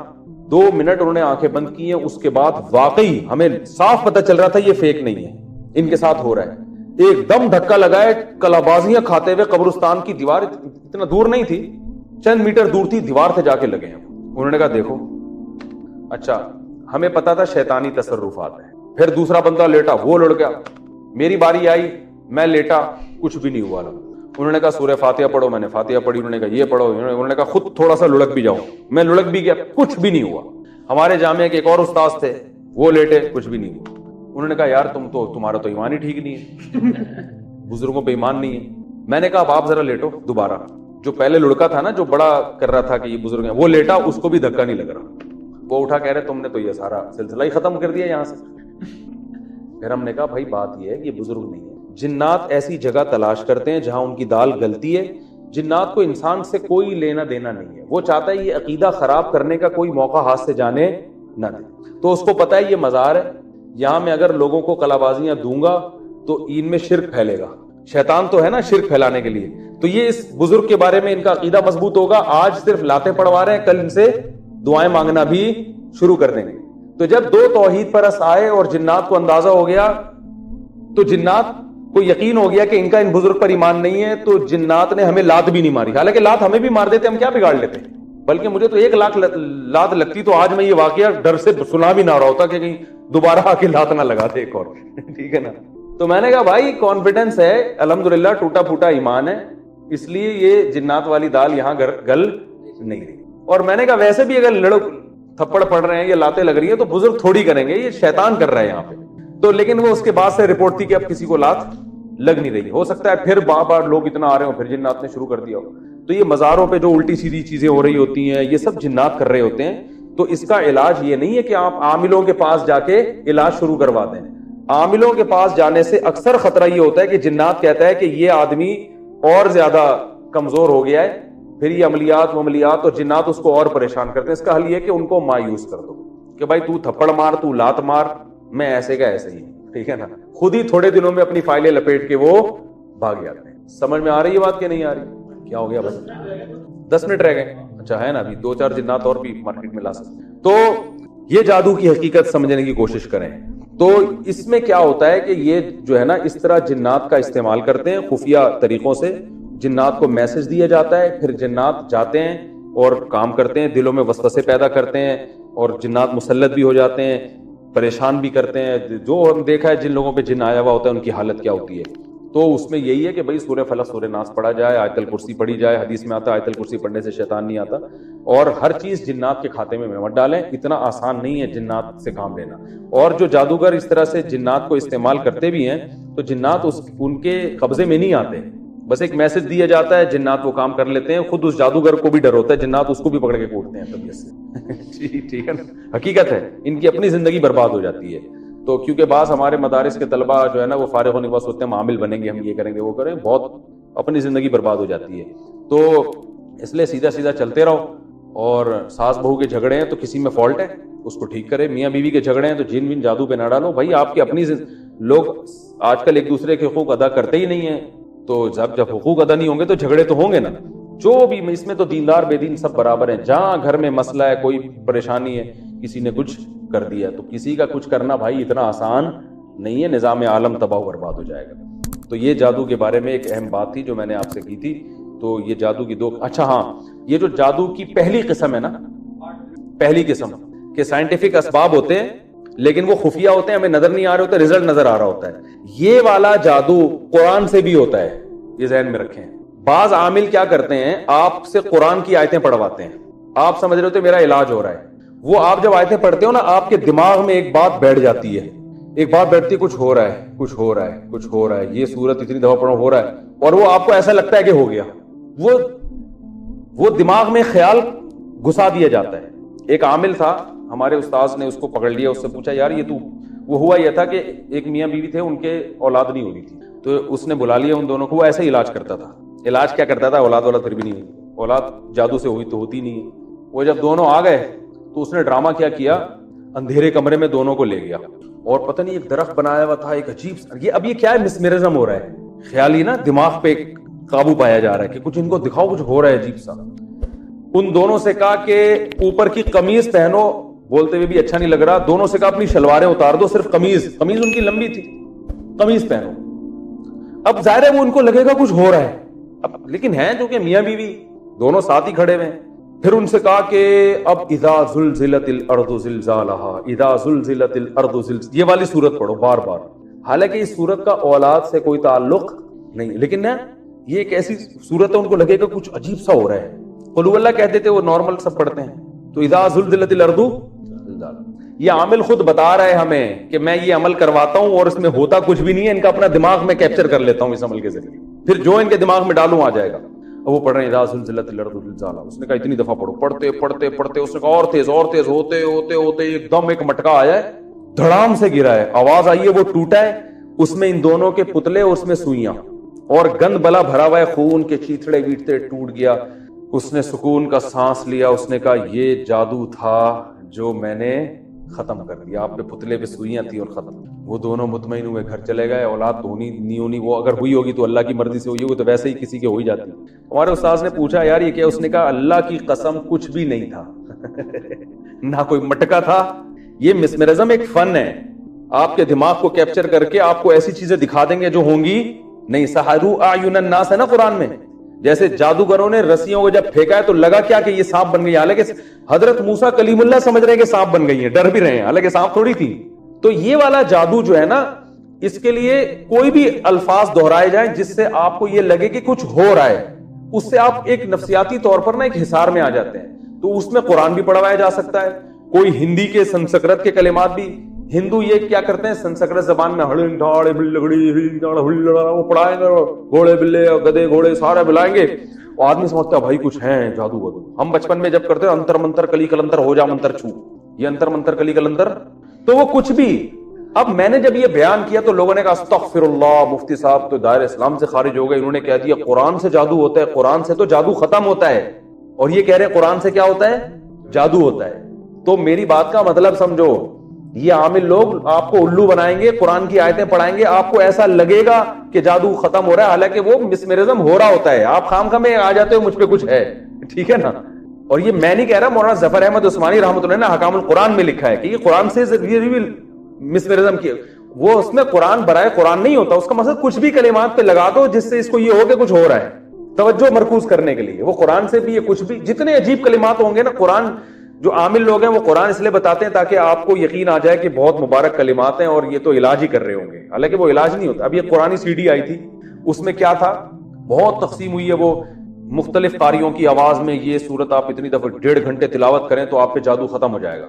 2 منٹ انہوں نے آنکھیں بند کی ہیں, اس کے بعد واقعی ہمیں صاف پتہ چل رہا تھا یہ فیک نہیں ہے, ان کے ساتھ ہو رہا ہے. ایک دم دھکا لگائے, کلابازیاں کھاتے ہوئے قبرستان کی دیوار اتنا دور نہیں تھی, چند میٹر دور تھی, دیوار سے جا کے لگے ہیں. انہوں نے کہا دیکھو اچھا ہمیں پتا تھا شیطانی تصرفات ہیں. پھر دوسرا بندہ لیٹا, وہ لڑ گیا. میری باری آئی, میں لیٹا, کچھ بھی نہیں ہوا. انہوں نے کہا سورہ فاتحہ پڑھو, میں نے فاتحہ پڑھی. انہوں نے کہا یہ پڑھو. انہوں نے کہا خود تھوڑا سا لڑک بھی جاؤ, میں لڑک بھی گیا, کچھ بھی نہیں ہوا. ہمارے جامعہ کے ایک اور استاذ تھے, وہ لیٹے, کچھ بھی نہیں ہوا. انہوں نے کہا یار تمہارا تو ایمان ہی ٹھیک نہیں ہے, بزرگوں پہ ایمان نہیں ہے. میں نے کہا اب آپ ذرا لیٹو دوبارہ. جو پہلے لڑکا تھا نا جو بڑا کر رہا تھا کہ یہ بزرگ ہیں, وہ لیٹا, اس کو بھی دھکا نہیں لگ رہا. وہ اٹھا کہہ رہے تم نے تو یہ سارا سلسلہ ہی ختم کر دیا یہاں سے. پھر ہم نے کہا بھائی بات یہ ہے کہ یہ بزرگ نہیں ہے. جنات ایسی جگہ تلاش کرتے ہیں جہاں ان کی دال گلتی ہے. جنات کو انسان سے کوئی لینا دینا نہیں ہے. وہ چاہتا ہے یہ عقیدہ خراب کرنے کا کوئی موقع ہاتھ سے جانے نہ دے. تو اس کو پتا ہے یہ مزار ہے, یہاں میں اگر لوگوں کو کلابازیاں دوں گا تو ان میں شرک پھیلے گا. شیطان تو ہے نا شرک پھیلانے کے لیے. تو یہ اس بزرگ کے بارے میں ان کا عقیدہ مضبوط ہوگا. آج صرف لاتیں پڑوا رہے ہیں, کل ان سے دعائیں مانگنا بھی شروع کر دیں گے. تو جب 2 توحید پرست آئے اور جنات کو اندازہ ہو گیا, تو جنات کو یقین ہو گیا کہ ان کا ان بزرگ پر ایمان نہیں ہے, تو جنات نے ہمیں لات بھی نہیں ماری. حالانکہ لات ہمیں بھی مار دیتے, ہم کیا بگاڑ لیتے, بلکہ مجھے تو 1 لاکھ لات لگتی تو آج میں یہ واقعہ ڈر سے سنا بھی نہ رہا ہوتا کہ کہیں دوبارہ آ کے لات نہ لگا دے ایک اور. ٹھیک ہے نا. تو میں نے کہا بھائی کانفیڈنس ہے, الحمدللہ ٹوٹا پھوٹا ایمان ہے, اس لیے یہ جنات والی دال یہاں گل نہیں رہی. اور میں نے کہا ویسے بھی اگر تھپڑ پڑ رہے ہیں یا لاتیں لگ رہی ہیں تو بزرگ تھوڑی کریں گے, یہ شیطان کر رہا ہے یہاں پہ. تو لیکن وہ اس کے بعد سے رپورٹ تھی کہ اب کسی کو لات لگ نہیں رہی. ہو سکتا ہے پھر بار لوگ اتنا آ رہے ہوں, پھر جنات نے شروع کر دیا ہو. تو یہ مزاروں پہ جو الٹی سیدھی چیزیں ہو رہی ہوتی ہیں یہ سب جنات کر رہے ہوتے ہیں. تو اس کا علاج یہ نہیں ہے کہ آپ عاملوں کے پاس جا کے علاج شروع کروا دیں. عاملوں کے پاس جانے سے اکثر خطرہ یہ ہوتا ہے کہ جنات کہتا ہے کہ یہ آدمی اور زیادہ کمزور ہو گیا ہے, پھر یہ عملیات اور جنات اس کو اور پریشان کرتے ہیں. اس کا حل یہ کہ ان کو مایوس کر دو کہ بھائی تو تھپڑ مار, تو لات مار, میں ایسے کا ایسے ہی. ٹھیک ہے نا. خود ہی تھوڑے دنوں میں اپنی فائلیں لپیٹ کے وہ بھاگ جاتے ہیں. سمجھ میں آ رہی ہے بات کہ نہیں آ رہی؟ کیا ہو گیا بس 10 منٹ رہ گئے. اچھا ہے نا, ابھی 2-4 جنات اور بھی مارکیٹ میں لا سکتے. تو یہ جادو کی حقیقت سمجھنے کی کوشش کریں. تو اس میں کیا ہوتا ہے کہ یہ جو ہے نا اس طرح جنات کا استعمال کرتے ہیں خفیہ طریقوں سے. جنات کو میسج دیا جاتا ہے, پھر جنات جاتے ہیں اور کام کرتے ہیں, دلوں میں وسوسے پیدا کرتے ہیں, اور جنات مسلط بھی ہو جاتے ہیں, پریشان بھی کرتے ہیں. جو ہم دیکھا ہے جن لوگوں پہ جن آیا ہوا ہوتا ہے ان کی حالت کیا ہوتی ہے. تو اس میں یہی ہے کہ بھائی سورہ فلق سورہ ناس پڑھا جائے, آیت الکرسی پڑھی جائے. حدیث میں آتا ہے آیت الکرسی پڑھنے سے شیطان نہیں آتا. اور ہر چیز جنات کے کھاتے میں مت ڈالیں, اتنا آسان نہیں ہے جنات سے کام لینا. اور جو جادوگر اس طرح سے جنات کو استعمال کرتے بھی ہیں تو جنات ان کے قبضے میں نہیں آتے, بس ایک میسج دیا جاتا ہے, جنات وہ کام کر لیتے ہیں. خود اس جادوگر کو بھی ڈر ہوتا ہے, جنات اس کو بھی پکڑ کے کوٹتے ہیں طبیعت سے. ٹھیک ہے نا, حقیقت ہے. ان کی اپنی زندگی برباد ہو جاتی ہے. تو کیونکہ بعض ہمارے مدارس کے طلبہ جو ہے نا وہ فارغ ہونے کے بعد سوچتے ہیں عامل بنیں گے, ہم یہ کریں گے وہ کریں, بہت اپنی زندگی برباد ہو جاتی ہے. تو اس لیے سیدھا سیدھا چلتے رہو. اور ساس بہو کے جھگڑے ہیں تو کسی میں فالٹ ہے, اس کو ٹھیک کرے. میاں بیوی کے جھگڑے ہیں تو جن بن جادو پہ نہ ڈالو بھائی. آپ کی اپنی لوگ آج کل ایک دوسرے کے حقوق ادا کرتے ہی نہیں ہیں, تو جب حقوق ادا نہیں ہوں گے تو جھگڑے تو ہوں گے نا. جو بھی اس میں تو دیندار بے دین سب برابر ہیں. جہاں گھر میں مسئلہ ہے, کوئی پریشانی ہے, کسی نے کچھ کر دیا, تو کسی کا کچھ کرنا بھائی اتنا آسان نہیں ہے, نظام عالم تباہ و برباد ہو جائے گا. تو یہ جادو کے بارے میں ایک اہم بات تھی جو میں نے آپ سے کی تھی. تو یہ جادو کی دو, اچھا ہاں, یہ جو جادو کی پہلی قسم ہے نا, پہلی قسم کہ سائنٹیفک اسباب ہوتے ہیں لیکن وہ خفیہ ہوتے ہیں, ہمیں نظر نہیں آ رہے ہوتے, رزلٹ نظر آ رہا ہوتا ہے. یہ والا جادو قرآن سے بھی ہوتا ہے, یہ ذہن میں رکھیں. بعض عامل کیا کرتے ہیں, آپ سے قرآن کی آیتیں پڑھواتے ہیں, آپ سمجھ رہے ہوتے میرا علاج ہو رہا ہے. وہ آپ جب آیتیں پڑھتے ہو نا, آپ کے دماغ میں ایک بات بیٹھ جاتی ہے, ایک بات بیٹھتی ہے, کچھ ہو رہا ہے, کچھ ہو رہا ہے, کچھ ہو رہا ہے, یہ سورت اتنی دفعہ پڑھو ہو رہا ہے, اور وہ آپ کو ایسا لگتا ہے کہ ہو گیا. وہ دماغ میں خیال گھسا دیا جاتا ہے. ایک عامل تھا, ہمارے استاذ نے اس کو پکڑ لیا, اس سے پوچھا یار یہ تو, وہ ہوا یہ تھا کہ ایک میاں بیوی تھے, ان کے اولاد نہیں ہو رہی تھی, تو اس نے بلا لیا ان دونوں کو. وہ ایسے علاج کرتا تھا. علاج کیا کرتا تھا, اولاد والا پھر بھی نہیں ہوئی, اولاد جادو سے ہوئی تو ہوتی نہیں ہے. وہ جب دونوں آ گئے تو اس نے ڈرامہ کیا, اندھیرے کمرے میں دونوں کو لے گیا, اور پتہ نہیں ایک درخت بنایا ہوا تھا, ایک عجیب, یہ اب یہ کیا ہے, مسمرزم ہو رہا ہے, خیالی نا, دماغ پہ قابو پایا جا رہا ہے کہ کچھ ان کو دکھاؤ, کچھ ہو رہا ہے عجیب سا. ان دونوں سے کہا کہ اوپر کی قمیض پہنو, بولتے ہوئے بھی اچھا نہیں لگ رہا. دونوں سے کہا اپنی شلواریں اتار دو, صرف قمیض ان کی لمبی تھی, قمیض پہنو. اب ظاہر ہے وہ ان کو لگے گا کچھ ہو رہا ہے, اب لیکن ہیں جو کہ میاں بیوی دونوں ساتھ ہی کھڑے ہوئے ہیں. پھر ان سے کہا کہ اب اذا زلزلت الارض زلزالها, اذا زلزلت الارض زلزالها, یہ والی سورت پڑھو بار بار. حالانکہ اس سورت کا اولاد سے کوئی تعلق نہیں, لیکن نا یہ ایک ایسی سورت ہے, ان کو لگے گا کچھ عجیب سا ہو رہا ہے. قل هو اللہ کہتے تھے, وہ نارمل سب پڑھتے ہیں. تو اذا زلزلت الارض زلزالها, یہ عامل خود بتا رہا ہے ہمیں کہ میں یہ عمل کرواتا ہوں اور اس میں ہوتا کچھ بھی نہیں ہے, ان کا اپنا دماغ میں کیپچر کر لیتا ہوں اس عمل کے ذریعے, پھر جو ان کے دماغ میں ڈالوں آ جائے گا. وہ پڑھ رہے ہیں اذا زلزلت الارض زلزالها, اس نے کہا اتنی دفعہ پڑھو, پڑھتے اس نے کہا اور تیز ہوتے ایک دم ایک مٹکا آیا ہے, دھڑام سے گرا ہے, آواز آئی ہے, وہ ٹوٹا ہے, اس میں ان دونوں کے پتلے, اس میں سوئیاں, اور گند بلا بھرا ہوا ہے, خون کے چیتڑے ویٹتے, ٹوٹ گیا. اس نے سکون کا سانس لیا, اس نے کہا یہ جادو تھا جو میں نے ختم کر دیا, آپ پہ پتلے پہ سوئیاں تھی اور ختم. وہ دونوں مطمئن ہوئے, گھر چلے گئے. اولاد تو ہونی نہیں ہونی, وہ اگر ہوئی ہوگی تو اللہ کی مرضی سے ہوئی ہوگی, تو ویسے ہی کسی کے ہو ہی جاتی. ہمارے استاذ نے پوچھا یار یہ کیا, اس نے کہا اللہ کی قسم کچھ بھی نہیں تھا, نہ کوئی مٹکا تھا. یہ مسمرزم ایک فن ہے, آپ کے دماغ کو کیپچر کر کے آپ کو ایسی چیزیں دکھا دیں گے جو ہوں گی نہیں. سحروا اعین الناس ہے نا قرآن میں, جیسے جادوگروں نے رسیوں کو جب پھینکا ہے تو لگا کیا کہ یہ سانپ بن گئی, حالانکہ حضرت موسیٰ کلیم اللہ سمجھ رہے ہیں کہ سانپ بن گئی ہیں, ڈر بھی رہے ہیں, حالانکہ سانپ تھوڑی تھی. تو یہ والا جادو جو ہے نا, اس کے لیے کوئی بھی الفاظ دہرائے جائیں جس سے آپ کو یہ لگے کہ کچھ ہو رہا ہے, اس سے آپ ایک نفسیاتی طور پر نا ایک حصار میں آ جاتے ہیں. تو اس میں قرآن بھی پڑھوایا جا سکتا ہے, کوئی ہندی کے سنسکرت کے کلمات بھی. ہندو یہ کیا کرتے ہیں, سنسکرت زبان میں وہ پڑھائیں گے, گھوڑے بلے گدے گھوڑے سارے بلائیں گے, اور آدمی سمجھتا ہے بھائی کچھ ہیں جادو وادو. ہم بچپن میں جب کرتے ہیں انتر منتر کلی کلنتر ہو جا منتر چھو, یہ انتر منتر کلی کلنتر, تو وہ کچھ بھی. اب میں نے جب یہ بیان کیا تو لوگوں نے کہا استغفر اللہ, مفتی صاحب تو دائرہ اسلام سے خارج ہو گئے, انہوں نے کہہ دیا قرآن سے جادو ہوتا ہے, قرآن سے تو جادو ختم ہوتا ہے, اور یہ کہہ رہے قرآن سے کیا ہوتا ہے, جادو ہوتا ہے. تو میری بات کا مطلب سمجھو, یہ عامل لوگ آپ کو الو بنائیں گے, قرآن کی آیتیں پڑھائیں گے, آپ کو ایسا لگے گا کہ جادو ختم ہو رہا ہے, حالانکہ وہ مسمرزم ہو رہا ہوتا ہے. آپ خام میں آ جاتے ہو مجھ پہ کچھ ہے, ٹھیک ہے نا. اور یہ میں نہیں کہہ رہا, مولانا ظفر احمد عثمانی رحمۃ اللہ نے حکام القرآن میں لکھا ہے کہ یہ قرآن سے مسمرزم کی, وہ اس میں قرآن برائے قرآن نہیں ہوتا, اس کا مقصد کچھ بھی کلمات پہ لگا دو جس سے اس کو یہ ہو کہ کچھ ہو رہا ہے, توجہ مرکوز کرنے کے لیے. وہ قرآن سے بھی یہ کچھ بھی جتنے عجیب کلمات ہوں گے نا, قرآن جو عامل لوگ ہیں وہ قرآن اس لیے بتاتے ہیں تاکہ آپ کو یقین آ جائے کہ بہت مبارک کلمات ہیں اور یہ تو علاج ہی کر رہے ہوں گے, حالانکہ وہ علاج نہیں ہوتا. اب یہ قرآنی سی ڈی آئی تھی, اس میں کیا تھا, بہت تقسیم ہوئی ہے, وہ مختلف قاریوں کی آواز میں یہ سورت آپ اتنی دفعہ 1.5 گھنٹے تلاوت کریں تو آپ پہ جادو ختم ہو جائے گا.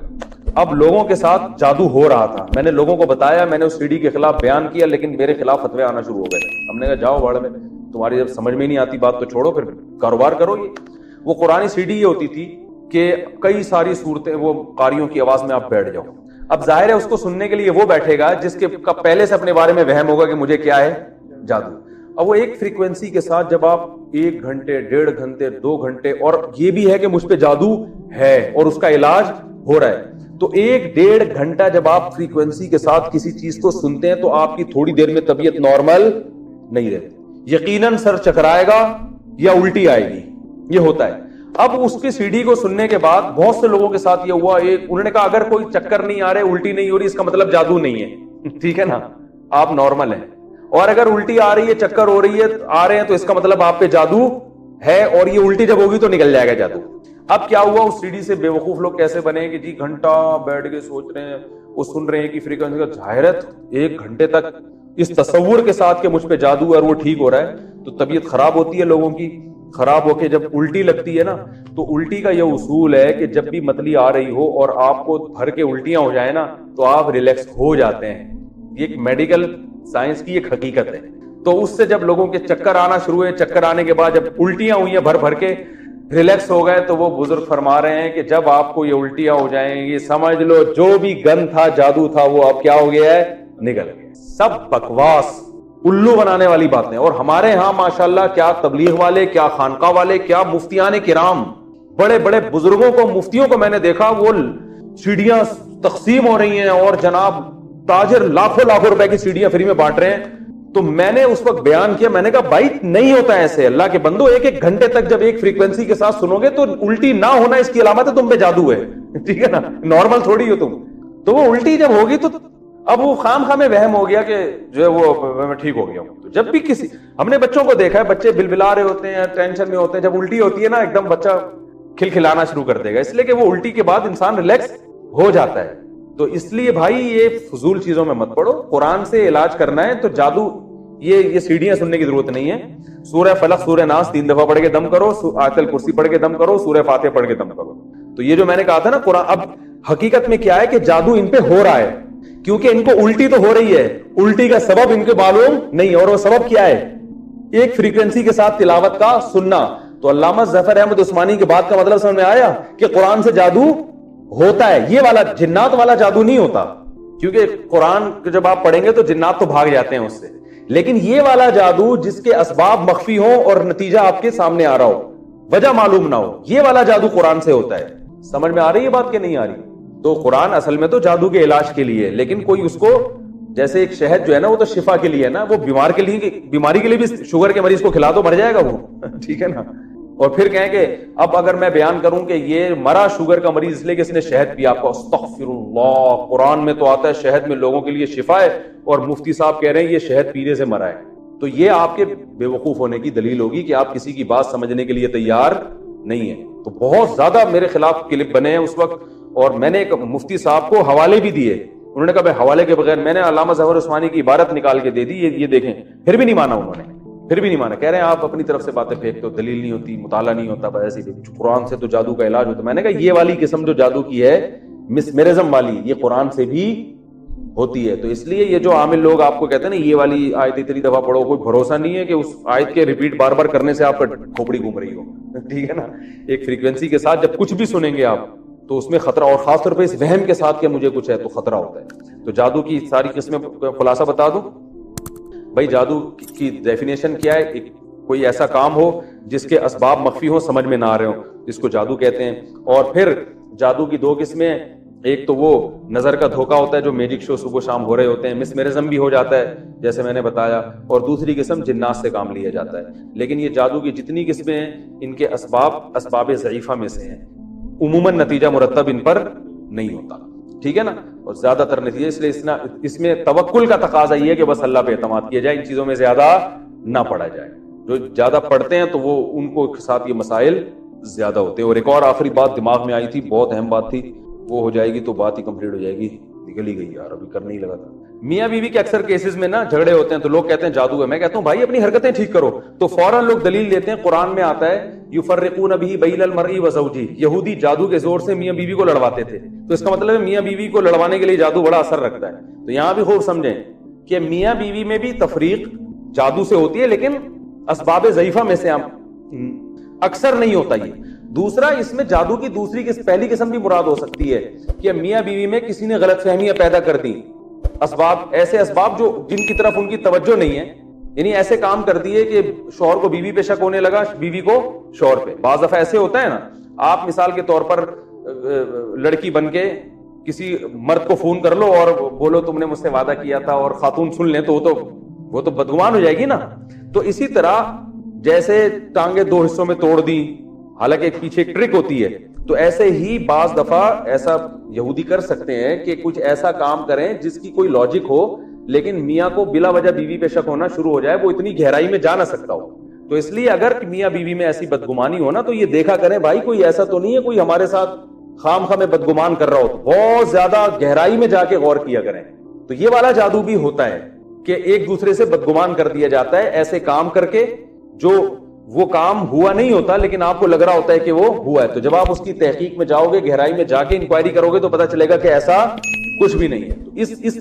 اب لوگوں کے ساتھ جادو ہو رہا تھا, میں نے لوگوں کو بتایا, میں نے اس سی ڈی کے خلاف بیان کیا, لیکن میرے خلاف فتوے آنا شروع ہو گئے. ہم نے کہا جاؤ باڑ میں, تمہاری جب سمجھ میں نہیں آتی بات تو چھوڑو, پھر کاروبار کرو. یہ وہ قرآنی سی ڈی یہ ہوتی تھی کہ کئی ساری صورتیں وہ قاریوں کی آواز میں آپ بیٹھ جاؤ. اب ظاہر ہے اس کو سننے کے لیے وہ بیٹھے گا جس کے پہلے سے اپنے بارے میں وہم ہوگا کہ مجھے کیا ہے, جادو. اب وہ ایک فریکوینسی کے ساتھ جب آپ 1 گھنٹے 1.5 گھنٹے 2 گھنٹے, اور یہ بھی ہے کہ مجھ پہ جادو ہے اور اس کا علاج ہو رہا ہے, تو 1-1.5 گھنٹہ جب آپ فریکوینسی کے ساتھ کسی چیز کو سنتے ہیں تو آپ کی تھوڑی دیر میں طبیعت نارمل نہیں رہتی، یقیناً سر چکرائے گا یا الٹی آئے گی، یہ ہوتا ہے۔ اب اس کی سی ڈی کو سننے کے بعد بہت سے لوگوں کے ساتھ یہ ہوا، انہوں نے کہا اگر کوئی چکر نہیں آ رہے، الٹی نہیں ہو رہی، اس کا مطلب جادو نہیں ہے، ٹھیک ہے نا، آپ نارمل ہیں، اور اگر الٹی آ رہی ہے، چکر ہو رہی ہے، آ رہے ہیں، تو اس کا مطلب آپ پہ جادو ہے، اور یہ الٹی جب ہوگی تو نکل جائے گا جادو۔ اب کیا ہوا، اس سی ڈی سے بے وقوف لوگ کیسے بنے کہ جی گھنٹہ بیٹھ کے سوچ رہے ہیں، وہ سن رہے ہیں کہ فریکوینسی کا ظاہرت 1 گھنٹے تک اس تصور کے ساتھ کہ مجھ پہ جادو ہے اور وہ ٹھیک ہو رہا ہے، تو طبیعت خراب ہوتی ہے لوگوں کی، خراب ہو کے جب الٹی لگتی ہے نا، تو الٹی کا یہ اصول ہے کہ جب بھی متلی آ رہی ہو اور آپ کو بھر کے الٹیاں ہو جائیں نا، تو آپ ریلیکس ہو جاتے ہیں۔ یہ ایک میڈیکل سائنس کی ایک حقیقت ہے۔ تو اس سے جب لوگوں کے چکر آنا شروع ہوئے، چکر آنے کے بعد جب الٹیاں ہوئی ہیں بھر بھر کے، ریلیکس ہو گئے، تو وہ بزرگ فرما رہے ہیں کہ جب آپ کو یہ الٹیاں ہو جائیں، یہ سمجھ لو جو بھی گن تھا، جادو تھا، وہ اب کیا ہو گیا ہے، نکل گیا۔ سب بکواس، الو بنانے والی باتیں۔ اور ہمارے ہاں ماشاءاللہ کیا تبلیغ والے، کیا خانقاہ والے، کیا مفتیان کرام، بڑے بڑے بزرگوں کو، مفتیوں کو میں نے دیکھا، وہ سیڑھیاں تقسیم ہو رہی ہیں اور جناب تاجر لاکھوں روپے کی سیڑھیاں فری میں بانٹ رہے ہیں۔ تو میں نے اس وقت بیان کیا، میں نے کہا بھائی نہیں ہوتا ایسے، اللہ کے بندو، 1 گھنٹے تک جب ایک فریکوینسی کے ساتھ سنو گے تو الٹی نہ ہونا اس کی علامت ہے تم پہ جادو ہے، ٹھیک ہے نا، نارمل تھوڑی ہو تم۔ تو وہ الٹی جب ہوگی تو اب وہ خام میں وہم ہو گیا کہ جو ہے وہ میں ٹھیک ہو گیا ہوں۔ تو جب بھی کسی، ہم نے بچوں کو دیکھا ہے، بچے بلبلا رہے ہوتے ہیں، ٹینشن میں ہوتے ہیں، جب الٹی ہوتی ہے نا، ایک دم بچہ کھلکھلانا شروع کر دے گا، اس لیے کہ وہ الٹی کے بعد انسان ریلیکس ہو جاتا ہے۔ تو اس لیے بھائی یہ فضول چیزوں میں مت پڑو، قرآن سے علاج کرنا ہے تو جادو، یہ سیڑھیاں سننے کی ضرورت نہیں ہے۔ سورہ فلق، سورہ ناس 3 دفعہ پڑھ کے دم کرو، آیت الکرسی پڑھ کے دم کرو، سورہ فاتحہ پڑھ کے دم کرو۔ تو یہ جو میں نے کہا تھا نا قرآن، اب حقیقت میں کیا ہے کہ جادو ان پہ ہو رہا ہے، کیونکہ ان کو الٹی تو ہو رہی ہے، الٹی کا سبب ان کے معلوم نہیں، اور وہ سبب کیا ہے، ایک فریکوینسی کے ساتھ تلاوت کا سننا۔ تو علامہ ظفر احمد عثمانی کی بات کا مطلب سمجھ میں آیا کہ قرآن سے جادو ہوتا ہے، یہ والا جنات والا جادو نہیں ہوتا، کیونکہ قرآن جب آپ پڑھیں گے تو جنات تو بھاگ جاتے ہیں اس سے، لیکن یہ والا جادو جس کے اسباب مخفی ہوں اور نتیجہ آپ کے سامنے آ رہا ہو، وجہ معلوم نہ ہو، یہ والا جادو قرآن سے ہوتا ہے۔ سمجھ میں آ رہی ہے بات کہ نہیں آ رہی؟ تو قرآن اصل میں تو جادو کے علاج کے لیے، لیکن کوئی اس کو، جیسے ایک شہد جو ہے نا وہ تو شفا کے لیے ہے نا، وہ بیمار کے لیے، بیماری کے لیے بھی شوگر کے مریض کو کھلا دو مر جائے گا وہ، ٹھیک ہے نا، اور پھر کہیں کہ اب اگر میں بیان کروں کہ یہ مرا شوگر کا مریض اس لیے کہ اس نے شہد پیا، آپ کو استغفر اللہ، قرآن میں تو آتا ہے شہد میں لوگوں کے لیے شفا ہے، اور مفتی صاحب کہہ رہے ہیں یہ شہد پینے سے مرا ہے، تو یہ آپ کے بے وقوف ہونے کی دلیل ہوگی کہ آپ کسی کی بات سمجھنے کے لیے تیار نہیں ہے۔ تو بہت زیادہ میرے خلاف کلپ بنے ہیں اس وقت، اور میں نے ایک مفتی صاحب کو حوالے بھی دیے، انہوں نے کہا بھائی حوالے کے بغیر، میں نے علامہ ظفر عثمانی کی عبارت نکال کے دے دی، یہ دیکھیں، پھر بھی نہیں مانا انہوں نے، پھر بھی نہیں مانا، کہہ رہے ہیں آپ اپنی طرف سے باتیں پھینکتے ہو، دلیل نہیں ہوتی، مطالعہ نہیں ہوتا، بس ایسے ہی قرآن سے تو جادو کا علاج ہوتا ہے۔ میں نے کہا یہ والی قسم جو جادو کی ہے، مسمرزم والی، یہ قرآن سے بھی ہوتی ہے۔ تو اس لیے یہ جو عامل لوگ آپ کو کہتے ہیں نا یہ والی آیت اتنی دفعہ پڑھو، کوئی بھروسہ نہیں ہے کہ اس آیت کے ریپیٹ بار بار کرنے سے آپ کا کھوپڑی گھوم رہی ہو، ٹھیک ہے نا۔ ایک فریکوینسی کے ساتھ جب کچھ بھی سنیں گے آپ تو اس میں خطرہ، اور خاص طور پہ اس وہم کے ساتھ کہ مجھے کچھ ہے تو خطرہ ہوتا ہے۔ تو جادو کی ساری قسمیں خلاصہ بتا دوں بھائی، جادو کی ڈیفینیشن کیا ہے؟ کوئی ایسا کام ہو جس کے اسباب مخفی ہوں، سمجھ میں نہ آ رہے ہوں، اس کو جادو کہتے ہیں۔ اور پھر جادو کی 2 قسمیں، ایک تو وہ نظر کا دھوکہ ہوتا ہے جو میجک شو صبح شام ہو رہے ہوتے ہیں، مسمرزم بھی ہو جاتا ہے جیسے میں نے بتایا، اور دوسری قسم جنات سے کام لیا جاتا ہے۔ لیکن یہ جادو کی جتنی قسمیں ہیں ان کے اسباب ضعیفہ میں سے ہیں، عموماً نتیجہ مرتب ان پر نہیں ہوتا، ٹھیک ہے نا، اور زیادہ تر نتیجہ، اس لیے اس میں توکل کا تقاضا یہ ہے کہ بس اللہ پہ اعتماد کیا جائے، ان چیزوں میں زیادہ نہ پڑا جائے۔ جو زیادہ پڑھتے ہیں تو وہ ان کو ساتھ یہ مسائل زیادہ ہوتے ہیں۔ اور ایک اور آخری بات دماغ میں آئی تھی، بہت اہم بات تھی، وہ ہو جائے گی تو بات ہی کمپلیٹ ہو جائے گی، نکل ہی گئی یار، ابھی کرنے ہی لگا تھا۔ میاں بیوی کے اکثر کیسز میں نا جھگڑے ہوتے ہیں تو لوگ کہتے ہیں جادو ہے، میں کہتا ہوں بھائی اپنی حرکتیں ٹھیک کرو، تو فوراً لوگ دلیل دیتے ہیں، قرآن میں آتا ہے یفرقون به بین المرء وزوجہ، یہودی جادو کے زور سے میاں بیوی کو لڑواتے تھے، تو اس کا مطلب ہے میاں بیوی کو لڑوانے کے لیے جادو بڑا اثر رکھتا ہے۔ تو یہاں بھی خوب سمجھیں کہ میاں بیوی میں بھی تفریق جادو سے ہوتی ہے، لیکن اسباب ضعیفہ میں سے اکثر نہیں ہوتا یہ۔ دوسرا، اس میں جادو کی پہلی قسم بھی مراد ہو سکتی ہے کہ میاں بیوی میں کسی نے غلط فہمیاں پیدا کر دی، ایسے اسباب جو جن کی طرف ان کی توجہ نہیں ہے، یعنی ایسے کام کر دیے کہ شوہر کو بیوی پہ شک ہونے لگا، بیوی کو شوہر پہ۔ بعض دفعہ ایسے ہوتا ہے نا، آپ مثال کے طور پر لڑکی بن کے کسی مرد کو فون کر لو اور بولو تم نے مجھ سے وعدہ کیا تھا, اور خاتون سن لیں تو وہ تو بدگمان ہو جائے گی نا. تو اسی طرح جیسے ٹانگیں دو حصوں میں توڑ دی, حالانکہ پیچھے ایک ٹرک ہوتی ہے, تو ایسے ہی بعض دفعہ ایسا یہودی کر سکتے ہیں کہ کچھ ایسا کام کریں جس کی کوئی لاجک ہو, لیکن میاں کو بلا وجہ بیوی پہ شک ہونا شروع ہو جائے, وہ اتنی گہرائی میں جا نہ سکتا ہو. تو اس لیے اگر میاں بیوی میں ایسی بدگمانی ہو نا, تو یہ دیکھا کریں بھائی کوئی ایسا تو نہیں ہے کوئی ہمارے ساتھ خام خواہ میں بدگمان کر رہا ہو, تو بہت زیادہ گہرائی میں جا کے غور کیا کریں. تو یہ والا جادو بھی ہوتا ہے کہ ایک دوسرے سے بدگمان کر دیا جاتا ہے ایسے کام کر کے جو وہ کام ہوا نہیں ہوتا لیکن آپ کو لگ رہا ہوتا ہے کہ وہ ہوا ہے. تو جب آپ اس کی تحقیق میں جاؤ گے, گہرائی میں جا کے انکوائری کرو گے, تو پتہ چلے گا کہ ایسا کچھ بھی نہیں ہے. تو اس